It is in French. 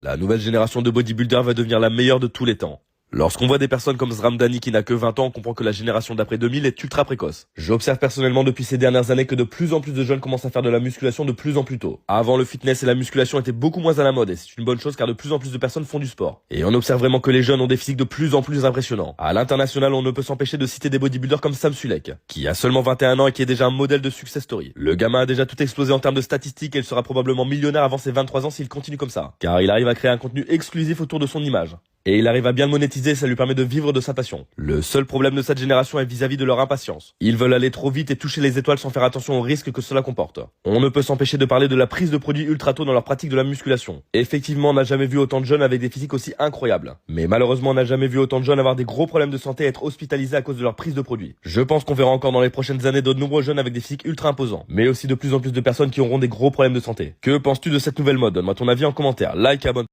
La nouvelle génération de bodybuilders va devenir la meilleure de tous les temps. Lorsqu'on voit des personnes comme Zramdani qui n'a que 20 ans, on comprend que la génération d'après 2000 est ultra précoce. J'observe personnellement depuis ces dernières années que de plus en plus de jeunes commencent à faire de la musculation de plus en plus tôt. Avant, le fitness et la musculation étaient beaucoup moins à la mode et c'est une bonne chose car de plus en plus de personnes font du sport. Et on observe vraiment que les jeunes ont des physiques de plus en plus impressionnants. À l'international, on ne peut s'empêcher de citer des bodybuilders comme Sam Sulek, qui a seulement 21 ans et qui est déjà un modèle de success story. Le gamin a déjà tout explosé en termes de statistiques et il sera probablement millionnaire avant ses 23 ans s'il continue comme ça. Car il arrive à créer un contenu exclusif autour de son image. Et il arrive à bien le monétiser et ça lui permet de vivre de sa passion. Le seul problème de cette génération est vis-à-vis de leur impatience. Ils veulent aller trop vite et toucher les étoiles sans faire attention aux risques que cela comporte. On ne peut s'empêcher de parler de la prise de produits ultra tôt dans leur pratique de la musculation. Effectivement, on n'a jamais vu autant de jeunes avec des physiques aussi incroyables. Mais malheureusement, on n'a jamais vu autant de jeunes avoir des gros problèmes de santé et être hospitalisés à cause de leur prise de produits. Je pense qu'on verra encore dans les prochaines années de nombreux jeunes avec des physiques ultra imposants. Mais aussi de plus en plus de personnes qui auront des gros problèmes de santé. Que penses-tu de cette nouvelle mode? Donne-moi ton avis en commentaire. Like et abonne.